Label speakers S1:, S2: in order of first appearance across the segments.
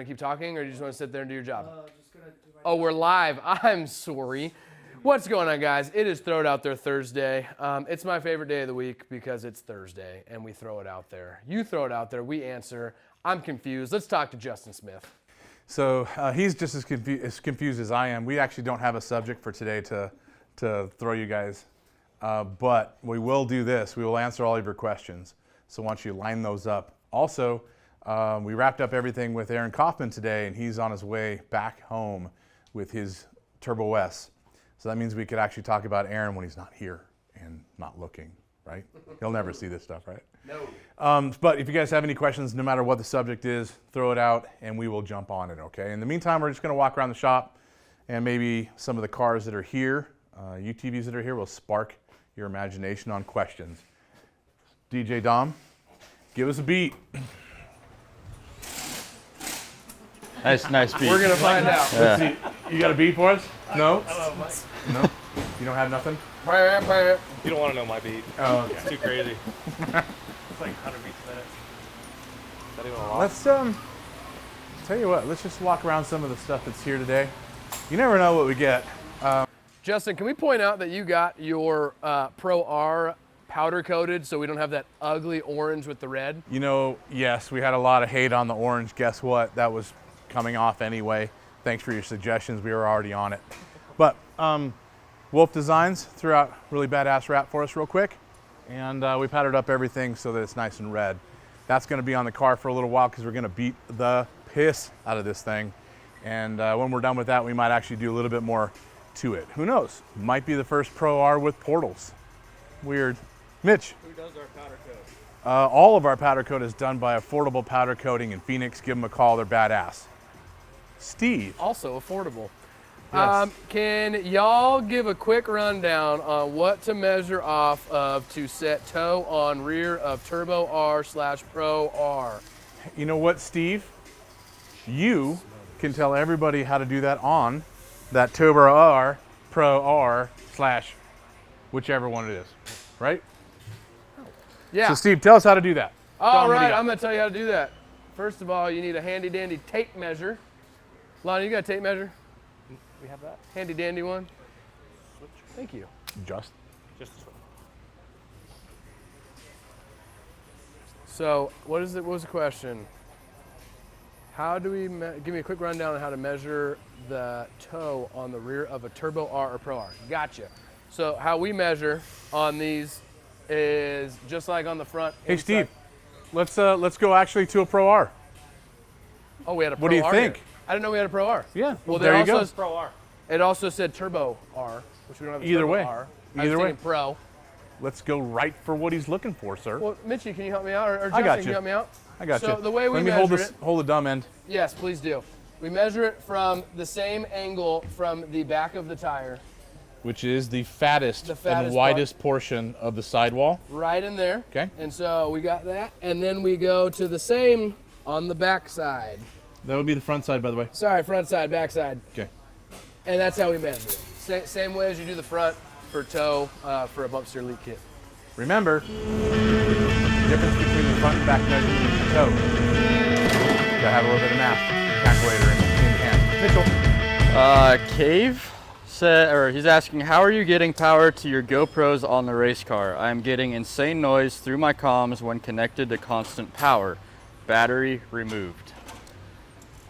S1: keep talking, or do you just want to sit there and do your job? Oh, we're live. I'm sorry. What's going on, guys? It is Throw It Out There Thursday. It's my favorite day of the week because it's Thursday, and we throw it out there. You throw it out there. We answer. I'm confused. Let's talk to Justin Smith.
S2: So he's just as confused as I am. We actually don't have a subject for today to throw you guys. But we will do this. We will answer all of your questions. So why don't you line those up. Also, we wrapped up everything with Aaron Kaufman today, and he's on his way back home with his Turbo S. So that means we could actually talk about Aaron when he's not here and not looking, right? He'll never see this stuff, right?
S1: No.
S2: But if you guys have any questions, no matter what the subject is, throw it out, and we will jump on it, okay? In the meantime, we're just going to walk around the shop, and maybe some of the cars that are here, UTVs that are here, will spark your imagination on questions. DJ Dom, give us a beat.
S3: Nice beat.
S1: We're going to find out.
S3: Yeah.
S2: Let's see. You got a beat for us? No? No? You don't have nothing?
S4: You don't want to know my beat.
S2: Oh, okay.
S4: It's too crazy. It's like 100 beats a minute. Is that even a lot?
S2: Let's tell you what, let's just walk around some of the stuff that's here today. You never know what we get.
S1: Justin, can we point out that you got your Pro R powder coated so we don't have that ugly orange with the red?
S2: You know, yes, we had a lot of hate on the orange. Guess what? That was coming off anyway. Thanks for your suggestions. We were already on it. But Wolf Designs threw out really badass wrap for us real quick. And we powdered up everything so that it's nice and red. That's going to be on the car for a little while because we're going to beat the piss out of this thing. And when we're done with that, we might actually do a little bit more to it. Who knows? Might be the first Pro R with portals. Weird. Mitch.
S4: Who does our powder coat?
S2: All of our powder coat is done by Affordable Powder Coating in Phoenix. Give them a call. They're badass. Steve.
S1: Also affordable.
S2: Yes.
S1: Can y'all give a quick rundown on what to measure off of to set toe on rear of Turbo R/Pro R?
S2: You know what, Steve? You can tell everybody how to do that on that Turbo R, Pro R / whichever one it is, right?
S1: Yeah.
S2: So Steve, tell us how to do that.
S1: All
S2: Tell 'em what do
S1: right,
S2: you got.
S1: I'm going to tell you how to do that. First of all, you need a handy dandy tape measure. Lonnie, you got a tape measure?
S4: We have that?
S1: Handy dandy one? Thank you.
S2: Just.
S4: Just this one.
S1: So, what was the question? How do we, give me a quick rundown on how to measure the toe on the rear of a Turbo R or Pro R. Gotcha. So how we measure on these is just like on the front.
S2: Hey,
S1: inside.
S2: Steve, let's go actually to a Pro R.
S1: Oh, we had a Pro R.
S2: What do you think?
S1: Here. I didn't know we had a Pro R.
S2: Yeah,
S1: Well,
S2: there you go.
S4: Pro R.
S1: It also said Turbo R, which we don't have a
S2: Either
S1: Turbo
S2: way.
S1: R. I
S2: Either
S1: was
S2: way.
S1: thinking Pro.
S2: Let's go right for what he's looking for, sir.
S1: Well, Mitchie, can you help me out? Or Justin,
S2: I got
S1: can
S2: you.
S1: you help me out?
S2: I got you.
S1: So the way we
S2: Let me
S1: measure
S2: hold the dumb end.
S1: Yes, please do. We measure it from the same angle from the back of the tire,
S2: Which is the fattest,
S1: fattest
S2: and widest portion of the sidewall.
S1: right in there.
S2: Okay.
S1: And so we got that, and then we go to the same on the back side.
S2: That would be the front side, by the way.
S1: Sorry, front side, back side.
S2: Okay.
S1: And that's how we measure it. Same way as you do the front for toe for a bump steer leak kit.
S2: Remember, the difference between the front and back measurement is the toe. You gotta have a little bit of math calculator in hand. Mitchell.
S3: Cave he's asking, how are you getting power to your GoPros on the race car? I'm getting insane noise through my comms when connected to constant power. Battery removed.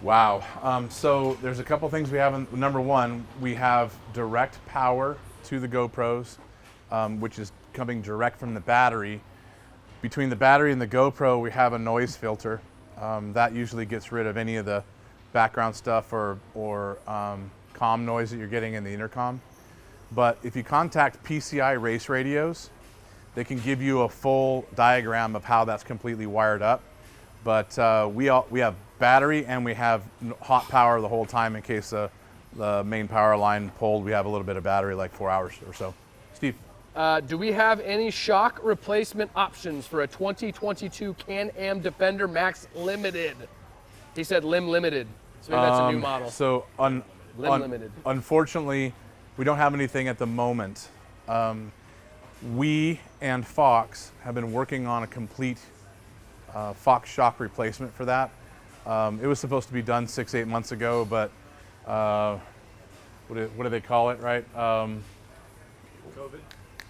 S2: Wow. So there's a couple things we have. Number one, we have direct power to the GoPros, which is coming direct from the battery. Between the battery and the GoPro, we have a noise filter. That usually gets rid of any of the background stuff or comm noise that you're getting in the intercom. But if you contact PCI Race Radios, they can give you a full diagram of how that's completely wired up. But we have battery and we have hot power the whole time in case the main power line pulled. We have a little bit of battery, like 4 hours or so. Steve.
S1: Do we have any shock replacement options for a 2022 Can-Am Defender Max Limited? He said Lim Limited, so maybe that's a new model.
S2: So
S1: Limited.
S2: Unfortunately, we don't have anything at the moment. We and Fox have been working on a complete Fox shock replacement for that. It was supposed to be done 6-8 months ago, but what do they call it, right?
S4: COVID.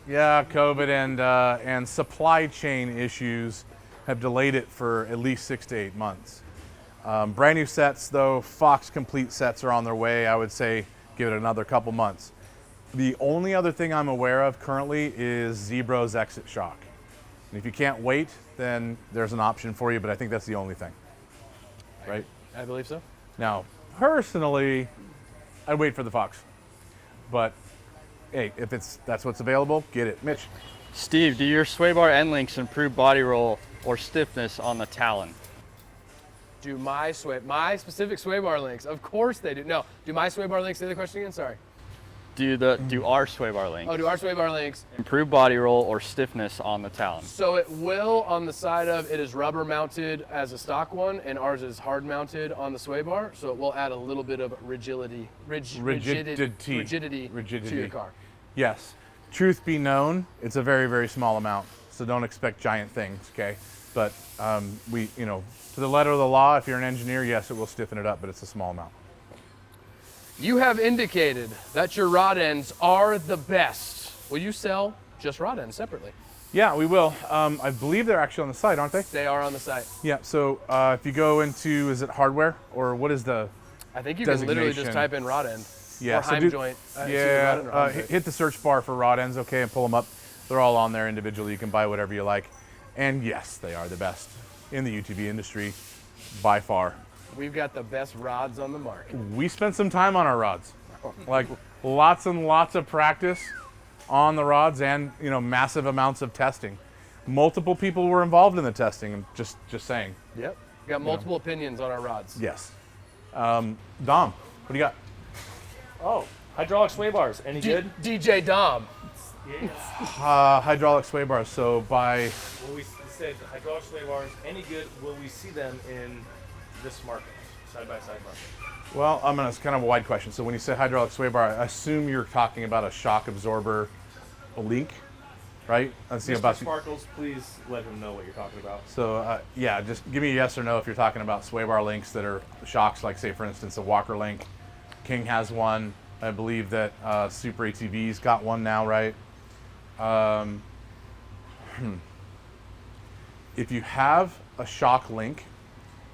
S2: Yeah, COVID and supply chain issues have delayed it for at least 6 to 8 months. Brand new sets, though, Fox Complete sets are on their way. I would say give it another couple months. The only other thing I'm aware of currently is Zebro's Exit Shock. And if you can't wait, then there's an option for you, but I think that's the only thing, right?
S1: I believe so.
S2: Now, personally, I'd wait for the Fox. But hey, if that's what's available, get it. Mitch.
S3: Steve, do your sway bar end links improve body roll or stiffness on the Talon?
S1: Do my specific sway bar links? Of course they do. No, do my sway bar links? Say the question again. Sorry.
S3: Do our sway bar links
S1: Oh, do our sway bar links?
S3: improve body roll or stiffness on the Talon?
S1: So it will on the side of it is rubber mounted as a stock one, and ours is hard mounted on the sway bar. So it will add a little bit of rigidity to your car.
S2: Yes. Truth be known, it's a very, very small amount. So don't expect giant things, okay? But to the letter of the law, if you're an engineer, yes, it will stiffen it up, but it's a small amount.
S1: You have indicated that your rod ends are the best. Will you sell just rod ends separately?
S2: Yeah, we will. I believe they're actually on the site, aren't they?
S1: They are on the site.
S2: Yeah, so if you go into, is it hardware? Or what is the
S1: I think you can literally just
S2: designation?
S1: type in rod end.
S2: Yeah,
S1: or
S2: so
S1: Heim joint.
S2: hit the search bar for rod ends, okay, and pull them up. They're all on there individually. You can buy whatever you like. And yes, they are the best in the UTV industry by far.
S1: We've got the best rods on the market.
S2: We spent some time on our rods, like lots and lots of practice on the rods, and massive amounts of testing. Multiple people were involved in the testing. I'm just saying.
S1: Yep. Got multiple opinions on our rods.
S2: Yes. Dom, what do you got?
S4: Oh, hydraulic sway bars. Any good?
S1: DJ Dom.
S4: Yeah.
S2: Hydraulic sway bars. So by
S4: Will we said hydraulic sway bars. Any good? Will we see them in this market, side by side market?
S2: well, it's kind of a wide question. So when you say hydraulic sway bar, I assume you're talking about a shock absorber, a link, right? Let's see
S4: Mr.
S2: about
S4: Sparkles, please let him know what you're talking about.
S2: So yeah, just give me a yes or no if you're talking about sway bar links that are shocks, like say for instance a Walker link. King has one. I believe that Super ATV's got one now, right? If you have a shock link,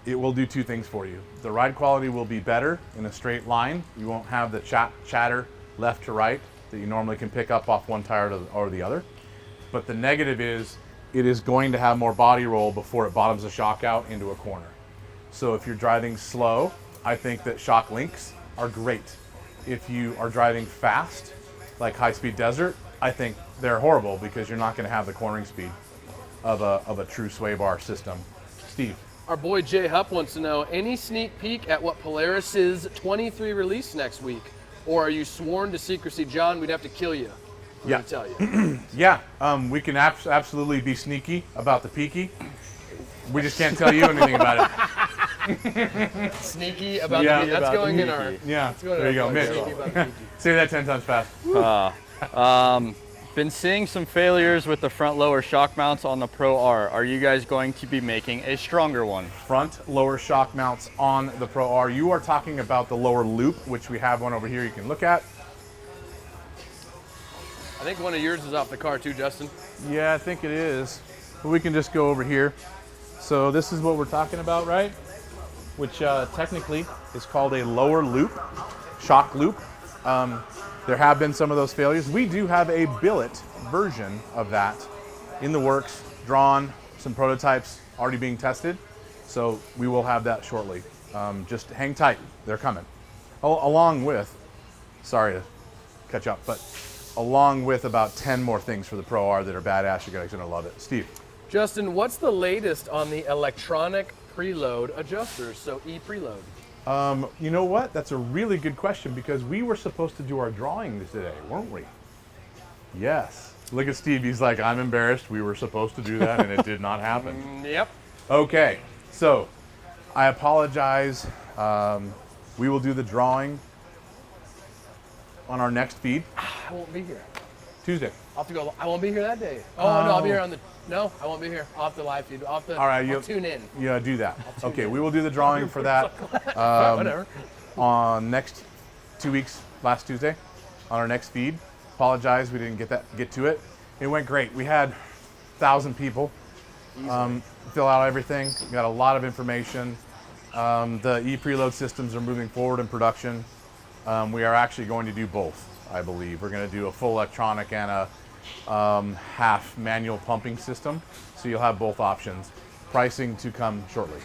S2: it will do two things for you. The ride quality will be better in a straight line. You won't have the chatter left to right that you normally can pick up off one tire or the other. But the negative is it is going to have more body roll before it bottoms the shock out into a corner. So if you're driving slow, I think that shock links are great. If you are driving fast, like high-speed desert, I think they're horrible because you're not going to have the cornering speed of a true sway bar system. Steve.
S1: Our boy Jay Hupp wants to know, any sneak peek at what Polaris's 23 release next week? Or are you sworn to secrecy? John, we'd have to kill you.
S2: Yeah.
S1: To tell you.
S2: Yeah, we can absolutely be sneaky about the peaky. We just can't tell you anything about it.
S1: Sneaky about
S2: Yeah.
S1: the That's
S3: About
S1: going
S3: the
S1: in our.
S3: peaky.
S2: Yeah,
S1: That's going
S2: there
S1: in
S2: you
S1: our
S2: go,
S1: plug.
S2: Mitch.
S1: Sneaky about the peaky.
S2: Say that 10 times fast.
S3: Been seeing some failures with the front lower shock mounts on the Pro R. Are you guys going to be making a stronger one?
S2: Front lower shock mounts on the Pro R. You are talking about the lower loop, which we have one over here you can look at.
S1: I think one of yours is off the car too, Justin.
S2: Yeah, I think it is. But we can just go over here. So this is what we're talking about, right? Which technically is called a lower loop, shock loop. There have been some of those failures. We do have a billet version of that in the works, drawn, some prototypes already being tested. So we will have that shortly. Just hang tight, they're coming. Along with, sorry to catch up, but along with about 10 more things for the Pro R that are badass. You guys are gonna love it. Steve.
S1: Justin, what's the latest on the electronic preload adjusters? So e-preload.
S2: You know what? That's a really good question because we were supposed to do our drawing today, weren't we? Yes. Look at Steve. He's like, I'm embarrassed. We were supposed to do that and it did not happen.
S1: Yep.
S2: Okay. So I apologize. We will do the drawing on our next feed.
S1: I won't be here.
S2: Tuesday.
S1: I'll have to go. I won't be here that day. Oh, no, I'll be here on the. No, I won't be here. I'll have to live feed. I'll have to.
S2: All right,
S1: I'll tune in.
S2: Yeah, do that. Okay, we will do the drawing for that
S1: Whatever.
S2: on next 2 weeks, last Tuesday, on our next feed. Apologize, we didn't get to it. It went great. We had 1,000 people fill out everything. We got a lot of information. The e-preload systems are moving forward in production. We are actually going to do both, I believe. We're going to do a full electronic and a half manual pumping system. So you'll have both options. Pricing to come shortly.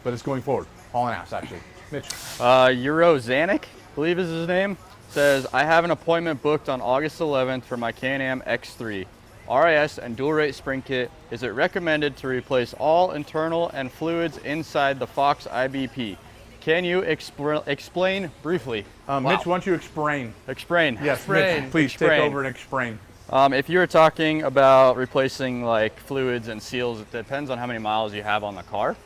S2: But it's going forward. Hauling ass, actually. Mitch.
S3: Euro Zanik, I believe is his name, says, I have an appointment booked on August 11th for my Can-Am X3. RIS and dual rate spring kit. Is it recommended to replace all internal and fluids inside the Fox IBP? Can you explain briefly?
S2: Mitch, why don't you explain?
S3: Explain.
S2: Yes,
S1: Explain.
S2: Mitch, please
S3: Explain.
S2: take over and explain.
S3: If you were talking about replacing like fluids and seals, it depends on how many miles you have on the car.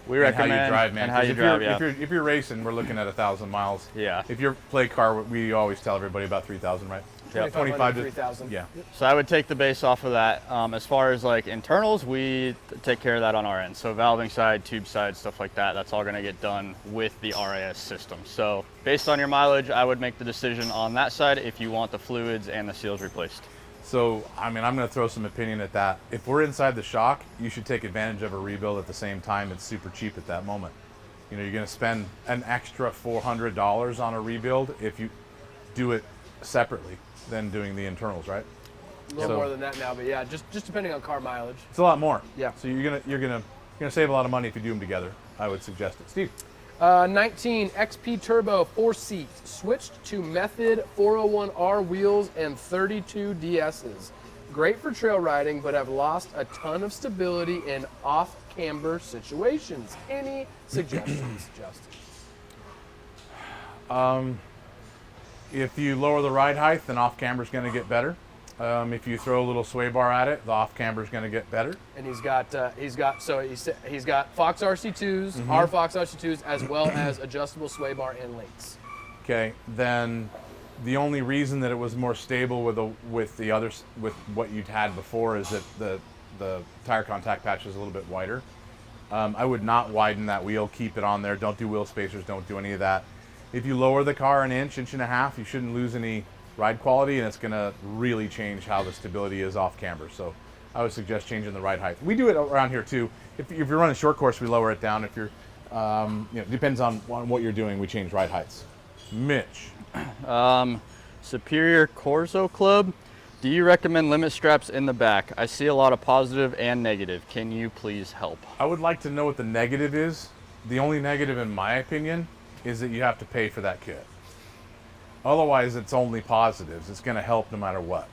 S3: We
S2: And
S3: recommend
S2: how you drive, man.
S3: and how
S2: 'Cause
S3: you
S2: if
S3: drive.
S2: you're,
S3: Yeah.
S2: if you're racing, we're looking at 1,000 miles.
S3: Yeah.
S2: If you're play car, we always tell everybody about 3,000, right?
S3: Yeah.
S1: 25 to 3,000.
S2: Yeah.
S3: So I would take the base off of that. As far as like internals, we take care of that on our end. So valving side, tube side, stuff like that, that's all gonna get done with the RIS system. So based on your mileage, I would make the decision on that side if you want the fluids and the seals replaced.
S2: So, I mean, I'm going to throw some opinion at that. If we're inside the shock, you should take advantage of a rebuild at the same time. It's super cheap at that moment. You know, you're going to spend an extra $400 on a rebuild if you do it separately than doing the internals, right?
S1: A little
S2: So-
S1: more than that now, but yeah, just depending on car mileage.
S2: It's a lot more.
S1: Yeah.
S2: So you're gonna save a lot of money if you do them together. I would suggest it. Steve.
S1: 19 XP Turbo 4-seat, switched to Method 401R wheels and 32 DSs. Great for trail riding, but have lost a ton of stability in off-camber situations. Any suggestions, Justin?
S2: If you lower the ride height, then off camber is going to get better. If you throw a little sway bar at it, the off camber is going to get better.
S1: And he's got Fox RC2s, our Fox RC2s, as well as adjustable sway bar and links.
S2: Okay, then the only reason that it was more stable with what you'd had before is that the tire contact patch is a little bit wider. I would not widen that wheel. Keep it on there. Don't do wheel spacers. Don't do any of that. If you lower the car an inch and a half, you shouldn't lose any ride quality, and it's going to really change how the stability is off camber. So I would suggest changing the ride height. We do it around here too. If you're running short course, we lower it down. If you're, depends on what you're doing, we change ride heights. Mitch.
S3: Superior Corso Club, do you recommend limit straps in the back? I see a lot of positive and negative. Can you please help?
S2: I would like to know what the negative is. The only negative, in my opinion, is that you have to pay for that kit. Otherwise, it's only positives. It's going to help no matter what.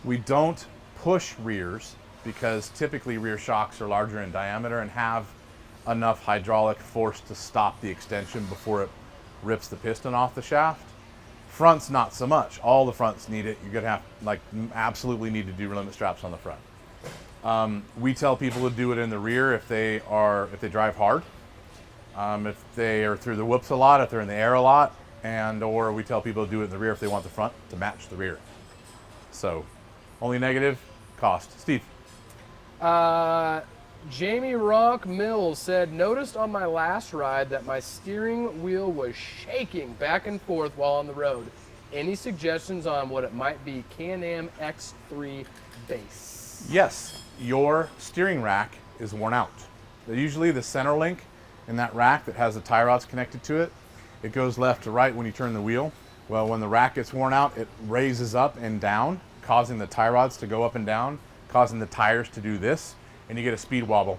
S2: We don't push rears because typically rear shocks are larger in diameter and have enough hydraulic force to stop the extension before it rips the piston off the shaft. Fronts, not so much. All the fronts need it. You're going to have, absolutely need to do limit straps on the front. We tell people to do it in the rear if they drive hard, if they are through the whoops a lot, if they're in the air a lot, or we tell people to do it in the rear if they want the front to match the rear. So, only negative, cost. Steve.
S1: Jamie Rock Mills said, noticed on my last ride that my steering wheel was shaking back and forth while on the road. Any suggestions on what it might be? Can-Am X3 base.
S2: Yes, your steering rack is worn out. Usually the center link in that rack that has the tie rods connected to it, it goes left to right when you turn the wheel. Well, when the rack gets worn out, it raises up and down, causing the tie rods to go up and down, causing the tires to do this, and you get a speed wobble.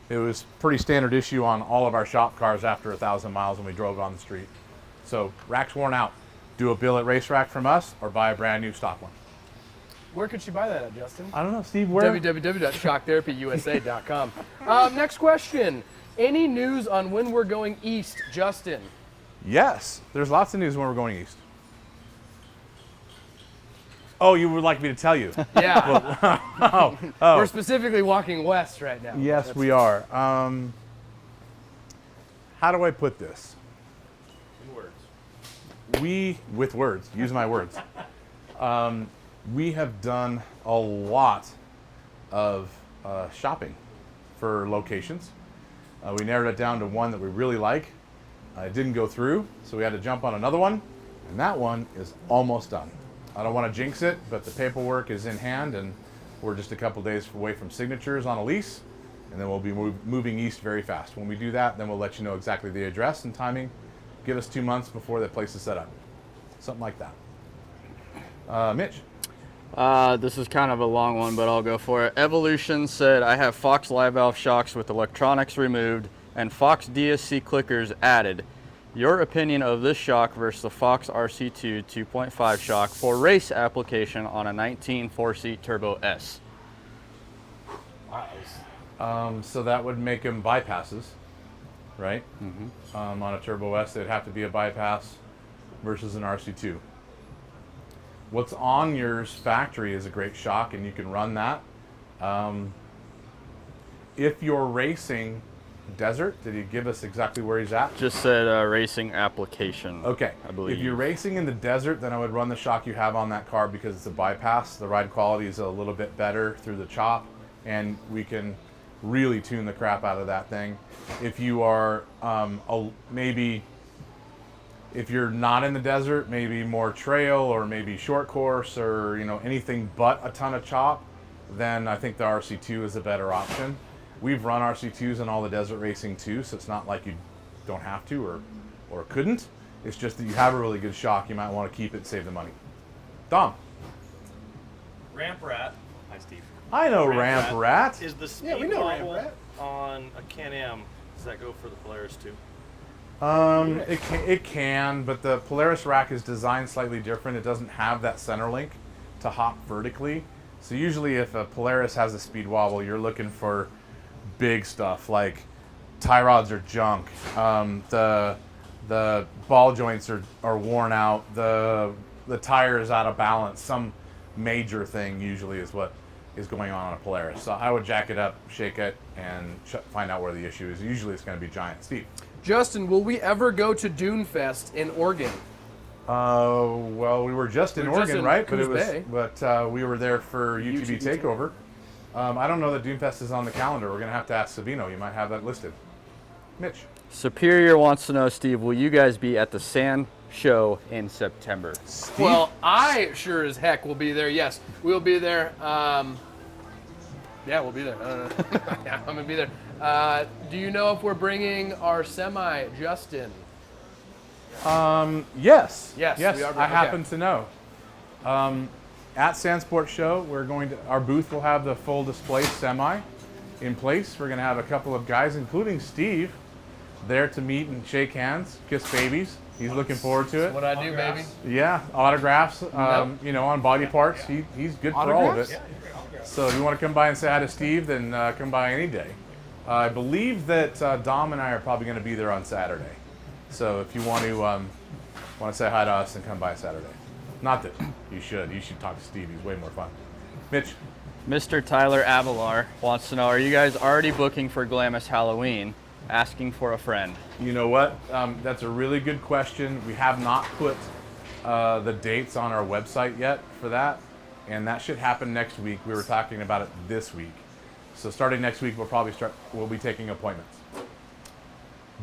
S2: It was pretty standard issue on all of our shop cars after 1,000 miles when we drove on the street. So, rack's worn out. Do a billet race rack from us or buy a brand new stock one.
S1: Where could you buy that at, Justin?
S2: I don't know, Steve, where?
S1: www.shocktherapyusa.com. Next question. Any news on when we're going east, Justin?
S2: Yes, there's lots of news when we're going east. Oh, you would like me to tell you?
S1: Yeah.
S2: Oh.
S1: We're specifically walking west right now.
S2: Yes, we are. How do I put this?
S4: In words.
S2: With words, use my words. we have done a lot of shopping for locations. We narrowed it down to one that we really like. It didn't go through, so we had to jump on another one, and that one is almost done. I don't want to jinx it, but the paperwork is in hand, and we're just a couple days away from signatures on a lease, and then we'll be moving east very fast. When we do that, then we'll let you know exactly the address and timing. Give us 2 months before the place is set up. Something like that. Mitch.
S3: This is kind of a long one, but I'll go for it. Evolution said, I have Fox Live Valve shocks with electronics removed and Fox DSC clickers added. Your opinion of this shock versus the Fox RC2 2.5 shock for race application on a 19 4-seat Turbo S?
S2: So that would make them bypasses, right? On a Turbo S, they'd have to be a bypass versus an RC2. What's on yours factory is a great shock, and you can run that. If you're racing desert, did he give us exactly where he's at?
S3: Just said racing application.
S2: Okay.
S3: I believe.
S2: If you're racing in the desert, then I would run the shock you have on that car because it's a bypass. The ride quality is a little bit better through the chop, and we can really tune the crap out of that thing. If you are maybe if you're not in the desert, maybe more trail or maybe short course or anything but a ton of chop, then I think the RC2 is a better option. We've run RC2s in all the desert racing too, so it's not like you don't have to or couldn't. It's just that you have a really good shock. You might want to keep it and save the money. Dom.
S4: Ramp Rat. Hi, Steve.
S2: I know Ramp Rat.
S4: Is the speed
S1: Yeah, we know Ramp
S4: wobble
S1: Rat.
S4: on a Can-Am, does that go for the Polaris too?
S2: It can, but the Polaris rack is designed slightly different. It doesn't have that center link to hop vertically. So usually if a Polaris has a speed wobble, you're looking for big stuff like tie rods are junk. The ball joints are worn out. The tire is out of balance. Some major thing usually is what is going on a Polaris. So I would jack it up, shake it, and find out where the issue is. Usually it's going to be giant. Steve.
S1: Justin, will we ever go to Dune Fest in Oregon?
S2: Well, we were just in Oregon,
S1: in
S2: right?
S1: Coos Bay.
S2: But we were there for UTV
S1: UTV
S2: Takeover. I don't know that Doomfest is on the calendar. We're going to have to ask Savino. You might have that listed. Mitch.
S3: Superior wants to know, Steve, will you guys be at the Sand Show in September?
S2: Steve?
S1: Well, I sure as heck will be there. Yes, we'll be there. Yeah, we'll be there. Yeah, I'm going to be there. Do you know if we're bringing our semi, Justin?
S2: Yes.
S1: Yes,
S2: Yes,
S1: we are.
S2: I
S1: Okay.
S2: happen to know. At Sandsport Show, our booth will have the full display semi in place. We're going to have a couple of guys, including Steve, there to meet and shake hands, kiss babies. He's looking forward to it.
S1: What I do, baby?
S2: Yeah, autographs, on body parts. He's good for all of it. So if you want to come by and say hi to Steve, then come by any day. I believe that Dom and I are probably going to be there on Saturday. So if you want to say hi to us, then come by Saturday. Not that you should. You should talk to Steve. He's way more fun. Mitch.
S3: Mr. Tyler Avalar wants to know, are you guys already booking for Glamis Halloween? Asking for a friend.
S2: You know what? That's a really good question. We have not put the dates on our website yet for that, and that should happen next week. We were talking about it this week. So starting next week, we'll be taking appointments.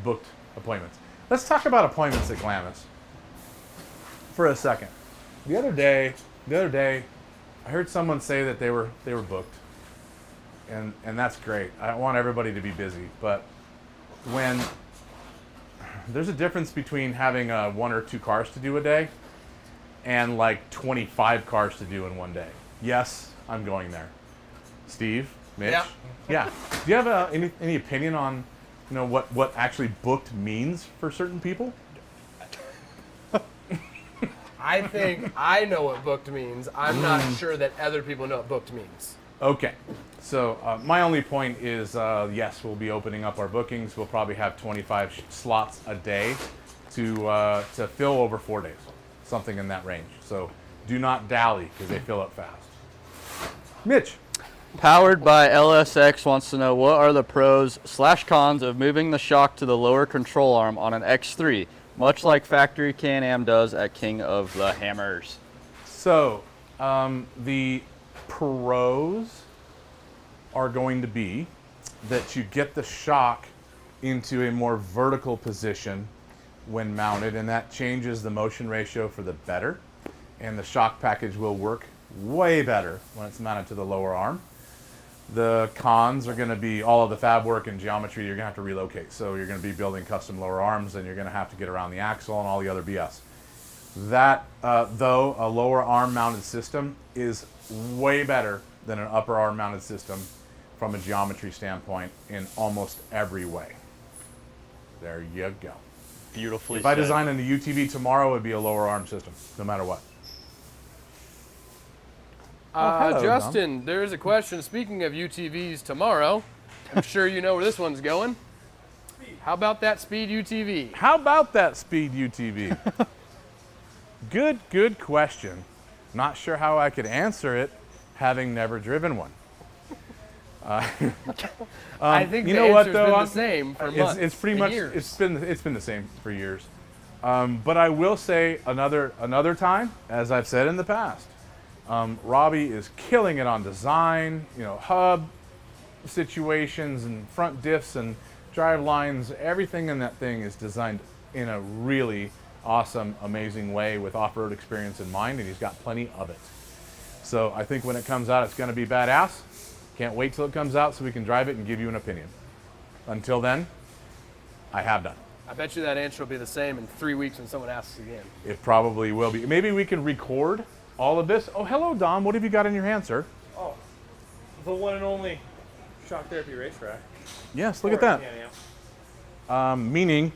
S2: Booked appointments. Let's talk about appointments at Glamis for a second. The other day, I heard someone say that they were booked, and that's great. I want everybody to be busy, but when there's a difference between having 1 or 2 cars to do a day and like 25 cars to do in one day. Yes, I'm going there. Steve, Mitch, yeah. Do you have any opinion on what actually booked means for certain people?
S1: I think I know what booked means. I'm not sure that other people know what booked means.
S2: Okay, so my only point is, yes, we'll be opening up our bookings. We'll probably have 25 slots a day to fill over 4 days, something in that range. So do not dally because they fill up fast. Mitch.
S3: Powered by LSX wants to know, what are the pros/cons of moving the shock to the lower control arm on an X3, much like factory Can-Am does at King of the Hammers?
S2: So The pros are going to be that you get the shock into a more vertical position when mounted, and that changes the motion ratio for the better. And the shock package will work way better when it's mounted to the lower arm. The cons are going to be all of the fab work and geometry you're going to have to relocate. So you're going to be building custom lower arms, and you're going to have to get around the axle and all the other BS. That, though, a lower arm mounted system is way better than an upper arm mounted system from a geometry standpoint in almost every way. There you go.
S3: Beautifully
S2: If I
S3: said.
S2: design a UTV tomorrow, it would be a lower arm system, no matter what. hello,
S1: Justin, there is a question. Speaking of UTVs tomorrow, I'm sure you know where this one's going. How about that Speed UTV?
S2: How about that Speed UTV? Good question. Not sure how I could answer it, having never driven one.
S1: I think
S2: you
S1: the
S2: know what,
S1: answer's
S2: though?
S1: been the
S2: I'm-
S1: same for months.
S2: It's pretty
S1: and
S2: much
S1: years.
S2: it's been the same for years. But I will say another time, as I've said in the past, Robbie is killing it on design. You know, hub situations and front diffs and drive lines. Everything in that thing is designed in a really awesome, amazing way with off-road experience in mind, and he's got plenty of it. So I think when it comes out, it's going to be badass. Can't wait till it comes out so we can drive it and give you an opinion. Until then, I have done.
S1: I bet you that answer will be the same in 3 weeks when someone asks again.
S2: It probably will be. Maybe we can record all of this. Oh, hello, Dom. What have you got in your hand, sir?
S4: Oh, the one and only Shock Therapy racetrack.
S2: Yes, look at that.
S4: Can-Am.
S2: Meaning,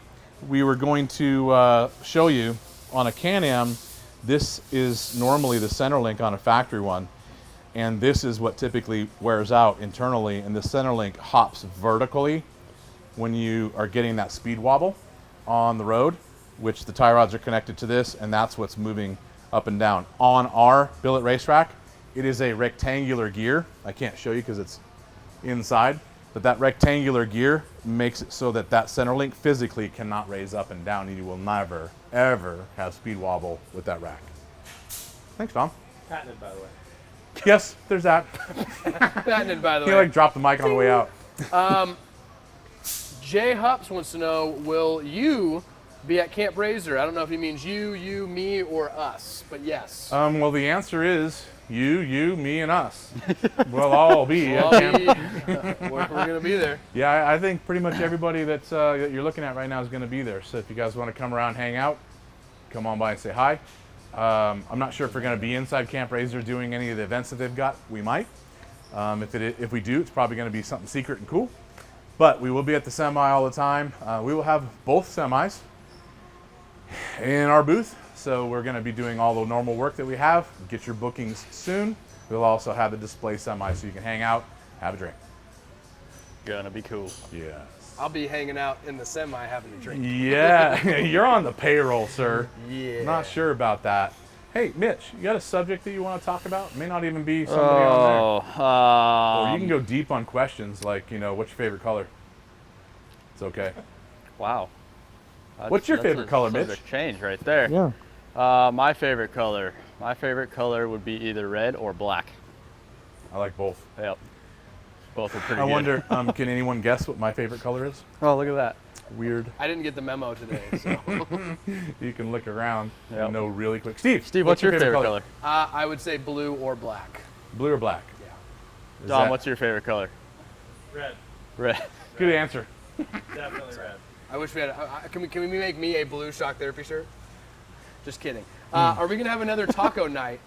S2: we were going to show you on a Can-Am. This is normally the center link on a factory one, and this is what typically wears out internally, and the center link hops vertically when you are getting that speed wobble on the road, which the tie rods are connected to this, and that's what's moving up and down. On our billet racetrack, it is a rectangular gear. I can't show you because it's inside, but that rectangular gear makes it so that that center link physically cannot raise up and down, and you will never, ever have speed wobble with that rack. Thanks, Tom.
S4: Patented, by the way.
S2: Yes, there's that.
S1: Patented, by the
S2: He
S1: way.
S2: like dropped the mic on the way out.
S1: Jay Hups wants to know, will you be at Camp Razor? I don't know if he means you, me, or us, but yes.
S2: Well, the answer is you, me, and us. We'll all be
S1: Well,
S2: at camp.
S1: we're going to be there.
S2: Yeah, I think pretty much everybody that you're looking at right now is going to be there. So if you guys want to come around, hang out, come on by and say hi. I'm not sure if we're going to be inside Camp Razor doing any of the events that they've got. We might. If we do, it's probably going to be something secret and cool. But we will be at the semi all the time. We will have both semis in our booth. So we're going to be doing all the normal work that we have. Get your bookings soon. We'll also have the display semi so you can hang out, have a drink.
S3: Gonna be cool.
S2: Yes.
S1: I'll be hanging out in the semi having a drink.
S2: Yeah, you're on the payroll, sir.
S1: Yeah.
S2: Not sure about that. Hey, Mitch, you got a subject that you want to talk about? May not even be somebody on there. Or you can go deep on questions like, what's your favorite color? It's okay.
S3: Wow.
S2: What's your favorite color, Mitch?
S3: Subject change right there.
S2: Yeah.
S3: My favorite color. My favorite color would be either red or black.
S2: I like both.
S3: Yep. Both are pretty
S2: I
S3: good.
S2: wonder, can anyone guess what my favorite color is?
S3: Oh, look at that.
S2: Weird.
S1: I didn't get the memo today, so.
S2: You can look around
S3: Yep.
S2: and know really quick. Steve,
S3: What's your favorite color?
S1: I would say blue or black.
S2: Blue or black?
S1: Yeah.
S2: Is
S3: Dom,
S2: that-
S3: what's your favorite color?
S4: Red.
S3: Red.
S2: Good answer.
S4: Definitely red.
S1: I wish we had. Can we make me a blue Shock Therapy shirt? Just kidding. Are we gonna have another taco night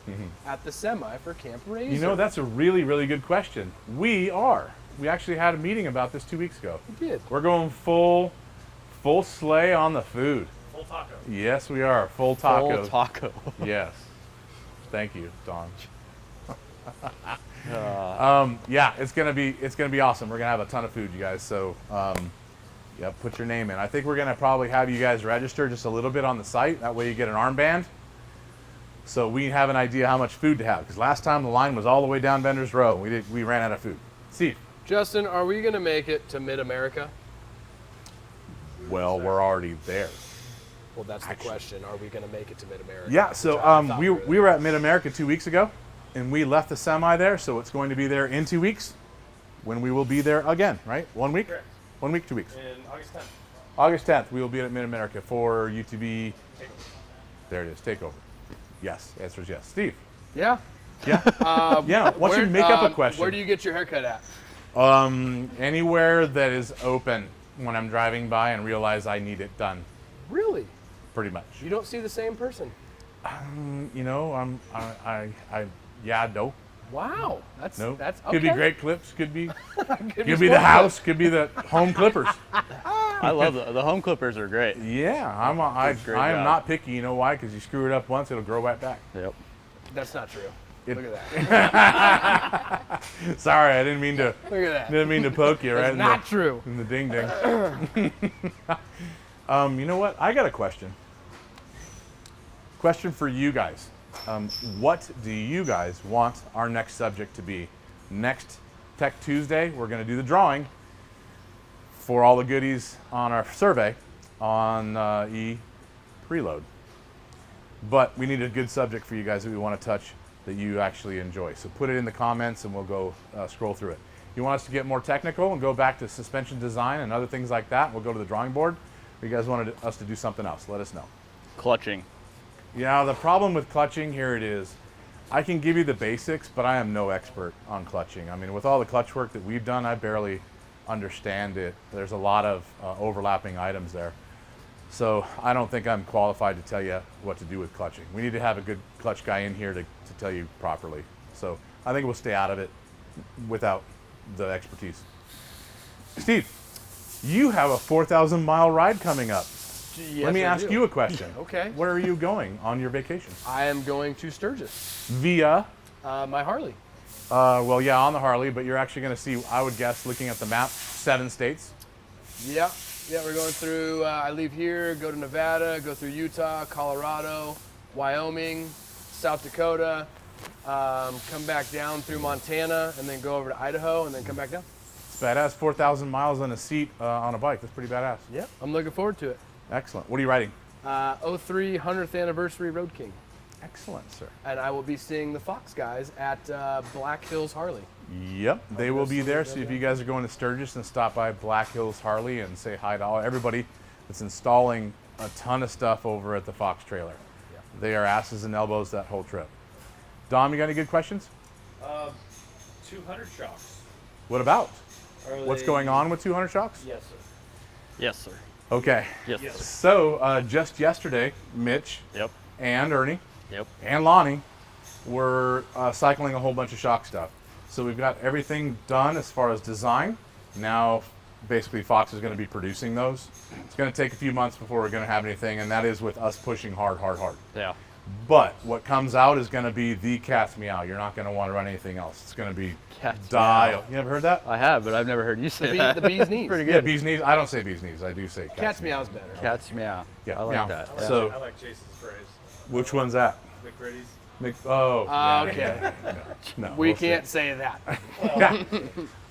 S1: at the semi for Camp Razor?
S2: That's a really, really good question. We are. We actually had a meeting about this 2 weeks ago.
S1: We did.
S2: We're going full sleigh on the food.
S4: Full taco.
S2: Yes, we are. Full taco.
S3: Full taco.
S2: Yes. Thank you, Don.
S3: Uh,
S2: Yeah, it's gonna be awesome. We're gonna have a ton of food, you guys. So, yeah, put your name in. I think we're gonna probably have you guys register just a little bit on the site. That way, you get an armband. So we have an idea how much food to have. Because last time the line was all the way down Bender's Row. We ran out of food. Steve.
S1: Justin, are we gonna make it to Mid-America?
S2: Well, we're already there.
S1: Well, that's the question. Are we gonna make it to Mid-America?
S2: Yeah.
S1: Which
S2: So
S1: I thought
S2: we were at Mid America 2 weeks ago. and we left the semi there, so it's going to be there in 2 weeks when we will be there again, right? 1 week?
S4: Correct.
S2: 1 week, 2 weeks.
S4: In August 10th.
S2: August 10th, we will be at Mid-America for UTV. There it is, Takeover. Yes, answer is yes. Steve?
S1: Yeah.
S2: Yeah? Yeah, why don't you make up a question?
S1: Where do you get your haircut at?
S2: Anywhere that is open when I'm driving by and realize I need it done,
S1: Really?
S2: pretty much.
S1: You don't see the same person.
S2: You know, no.
S1: Wow. That's
S2: No.
S1: that's okay.
S2: Could be Great Clips, could be
S1: Could
S2: the house, could be the home clippers.
S3: I love the home clippers are great.
S2: Yeah,
S3: great
S2: I am
S3: job.
S2: not picky. You know why? Because you screw it up once, it'll grow right back.
S3: Yep.
S1: That's not true.
S2: It-
S1: Look at that.
S2: Sorry, I didn't mean to.
S1: Look at that.
S2: Didn't mean to poke you right
S1: That's
S2: in
S1: not true.
S2: the ding ding. You know what? I got a question. Question for you guys. What do you guys want our next subject to be? Next Tech Tuesday, we're going to do the drawing for all the goodies on our survey on e-preload. But we need a good subject for you guys that we want to touch that you actually enjoy. So put it in the comments and we'll go scroll through it. You want us to get more technical and go back to suspension design and other things like that, we'll go to the drawing board. Or you guys wanted us to do something else, let us know.
S3: Clutching.
S2: Yeah, the problem with clutching, here it is. I can give you the basics, but I am no expert on clutching. I mean, with all the clutch work that we've done, I barely understand it. There's a lot of overlapping items there. So I don't think I'm qualified to tell you what to do with clutching. We need to have a good clutch guy in here to tell you properly. So I think we'll stay out of it without the expertise. Steve, you have a 4,000 mile ride coming up.
S1: Yes,
S2: Let me
S1: I
S2: ask
S1: do.
S2: you a question.
S1: Okay.
S2: Where are you going on your vacation?
S1: I am going to Sturgis.
S2: Via,
S1: My Harley.
S2: well, yeah, on the Harley, but you're actually going to see, I would guess, looking at the map, 7 states.
S1: Yeah. Yeah, we're going through, I leave here, go to Nevada, go through Utah, Colorado, Wyoming, South Dakota, come back down through Montana, and then go over to Idaho, and then come back down.
S2: It's badass. 4,000 miles on a seat on a bike. That's pretty badass.
S1: Yep. I'm looking forward to it.
S2: Excellent. What are you riding?
S1: 03 100th anniversary Road King.
S2: Excellent, sir.
S1: And I will be seeing the Fox guys at Black Hills Harley.
S2: Yep, they will be there. So if you guys are going to Sturgis, and stop by Black Hills Harley and say hi to everybody that's installing a ton of stuff over at the Fox trailer.
S1: Yeah.
S2: They are asses and elbows that whole trip. Dom, you got any good questions?
S4: 200 shocks.
S2: What about?
S4: Are
S2: What's
S4: they-
S2: going on with 200 shocks?
S4: Yes, sir.
S3: Yes, sir.
S2: Okay.
S3: Yes.
S4: Yes.
S3: Sir.
S2: So just yesterday, Mitch
S3: Yep.
S2: and Ernie
S3: Yep.
S2: and Lonnie were cycling a whole bunch of shock stuff. So we've got everything done as far as design. Now, basically, Fox is going to be producing those. It's going to take a few months before we're going to have anything, and that is with us pushing hard, hard, hard.
S3: Yeah.
S2: But what comes out is going to be the cat's meow. You're not going to want to run anything else. It's going to be
S3: Cat's
S2: dial.
S3: meow.
S2: You ever heard that?
S3: I have, but I've never heard you say
S1: The bee's knees.
S3: Pretty
S2: Yeah,
S3: good.
S2: bee's knees. I don't say bee's knees. I do say
S1: Cat's meow's better.
S3: Cat's meow.
S2: Yeah,
S3: I like
S2: meow.
S3: that.
S2: So-
S4: I like Jason's phrase.
S2: Which one's that?
S4: McCritty's.
S2: Oh. yeah,
S1: Okay.
S2: No,
S1: We
S2: we'll see.
S1: can't say that.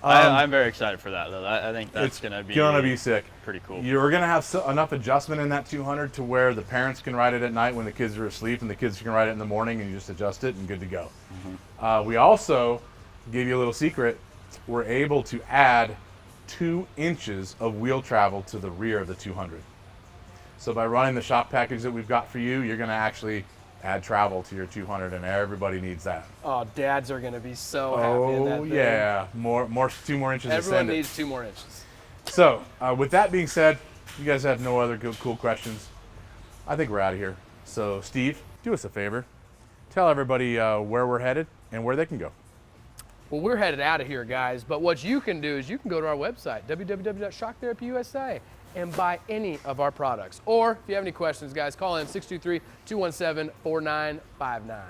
S3: I'm very excited for that, though. I think that's
S2: It's
S3: gonna be
S2: sick.
S3: pretty cool.
S2: You're going to have enough adjustment in that 200 to where the parents can ride it at night when the kids are asleep, and the kids can ride it in the morning, and you just adjust it and good to go. We also give you a little secret. We're able to add 2 inches of wheel travel to the rear of the 200. So by running the shock package that we've got for you, you're going to actually add travel to your 200, and everybody needs that.
S1: Oh, dads are going to be so happy in that
S2: Oh
S1: thing.
S2: yeah, 2 more inches.
S1: Everyone
S2: to send it.
S1: needs 2 more inches.
S2: So, with that being said, you guys have no other good, cool questions. I think we're out of here. So, Steve, do us a favor. Tell everybody where we're headed and where they can go.
S1: Well, we're headed out of here, guys. But what you can do is you can go to our website, www.shocktherapyusa, and buy any of our products. Or if you have any questions, guys, call in 623-217-4959.